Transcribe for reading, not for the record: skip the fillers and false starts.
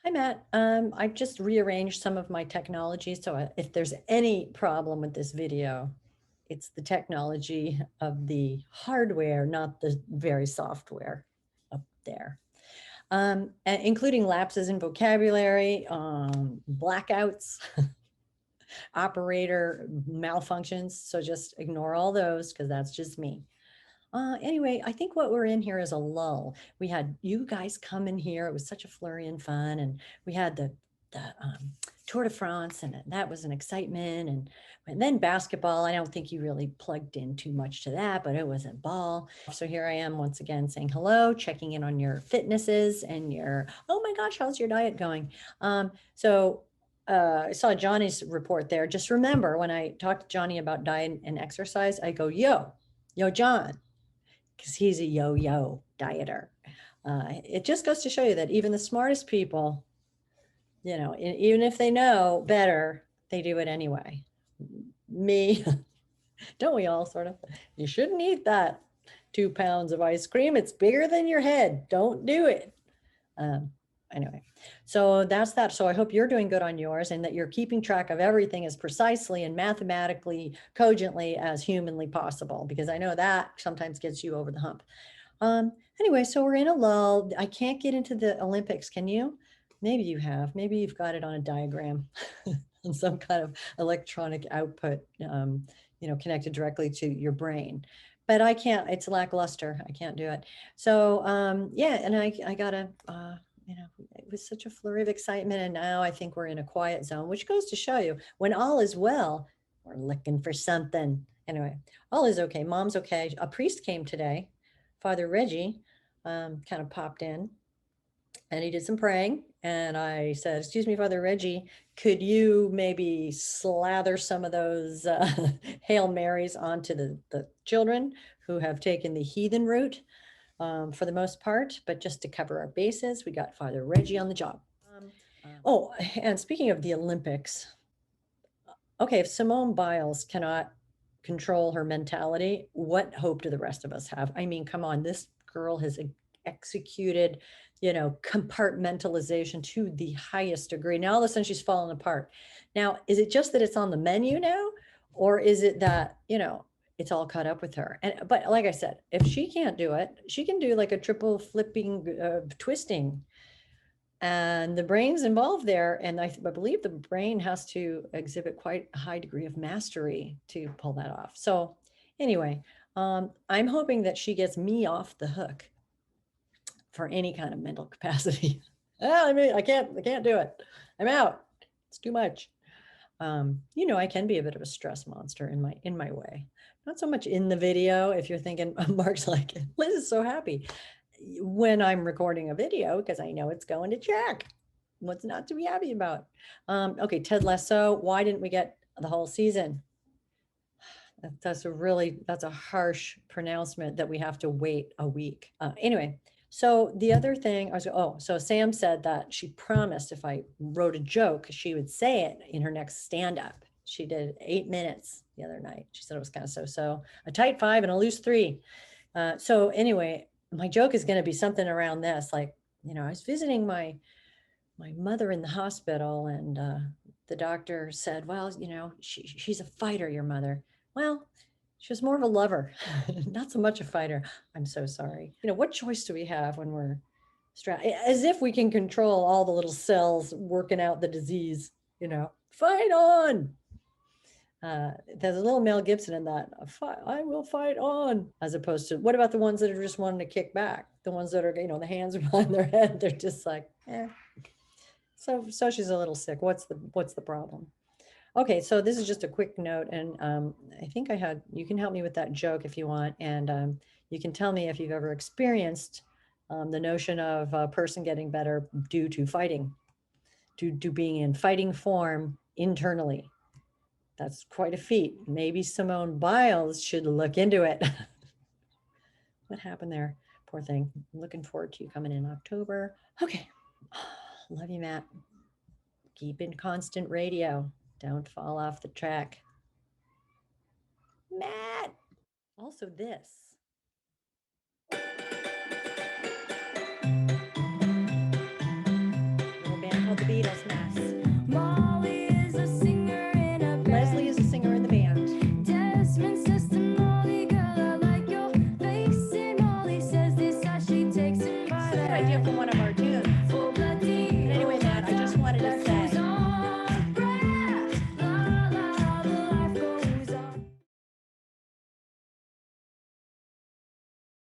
Hi, Matt. I've just rearranged some of my technology. So if there's any problem with this video, it's the technology of the hardware, not the very software up there. Including lapses in vocabulary, blackouts, operator malfunctions. So just ignore all those because that's just me. Anyway, I think what we're in here is a lull. We had you guys come in here. It was such a flurry and fun, and we had the Tour de France, and that was an excitement. And then basketball. I don't think you really plugged in too much to that, but it was a ball. So here I am once again saying hello, checking in on your fitnesses and your oh my gosh, how's your diet going? I saw Johnny's report there. Just remember when I talked to Johnny about diet and exercise, I go, yo, John, because he's a yo-yo dieter. It just goes to show you that even the smartest people, even if they know better, they do it anyway. Me, don't we all sort of? You shouldn't eat that 2 pounds of ice cream. It's bigger than your head. Don't do it. Um, anyway, so that's that. So I hope you're doing good on yours and that you're keeping track of everything as precisely and mathematically cogently as humanly possible, because I know that sometimes gets you over the hump. Anyway, so we're in a lull. I can't get into the Olympics. Can you? Maybe you have. Maybe you've got it on a diagram on some kind of electronic output, connected directly to your brain. But I can't. It's lackluster. I can't do it. So yeah, and I gotta. It was such a flurry of excitement, and now I think we're in a quiet zone, which goes to show you when all is well, we're looking for something. Anyway, all is okay. Mom's okay. A priest came today. Father Reggie kind of popped in and he did some praying. And I said, "Excuse me, Father Reggie, could you maybe slather some of those Hail Marys onto the children who have taken the heathen route for the most part, but just to cover our bases, we got Father Reggie on the job." Oh, and speaking of the Olympics, okay, if Simone Biles cannot control her mentality, what hope do the rest of us have? I mean, come on, this girl has executed, compartmentalization to the highest degree. Now all of a sudden she's falling apart. Now, is it just that it's on the menu now? Or is it that, it's all caught up with her? And but like I said, if she can't do it, she can do like a triple flipping twisting, and the brain's involved there, and I believe the brain has to exhibit quite a high degree of mastery to pull that off. So anyway, I'm hoping that she gets me off the hook for any kind of mental capacity. I mean, I can't do it. I'm out. It's too much. I can be a bit of a stress monster in my way. Not so much in the video. If you're thinking Mark's like, Liz is so happy when I'm recording a video because I know it's going to check. What's not to be happy about? Okay, Ted Lasso. Why didn't we get the whole season? That's a harsh pronouncement that we have to wait a week. Anyway, so the other thing so Sam said that she promised if I wrote a joke, she would say it in her next stand-up. She did 8 minutes the other night. She said it was kind of so a tight 5 and a loose 3. So anyway, my joke is going to be something around this, like, I was visiting my mother in the hospital, and the doctor said, well, she's a fighter, your mother. Well, she was more of a lover, not so much a fighter. I'm so sorry. What choice do we have when we're strapped? As if we can control all the little cells working out the disease, fight on. There's a little Mel Gibson in that. I will fight on, as opposed to what about the ones that are just wanting to kick back? The ones that are, the hands are behind their head. They're just like, eh. So she's a little sick. What's the problem? Okay, so this is just a quick note, and I think you can help me with that joke if you want, and you can tell me if you've ever experienced the notion of a person getting better due to fighting, to being in fighting form internally. That's quite a feat. Maybe Simone Biles should look into it. What happened there? Poor thing. I'm looking forward to you coming in October. Okay. Love you, Matt. Keep in constant radio. Don't fall off the track. Matt. Also, this. Little band the Beatles now.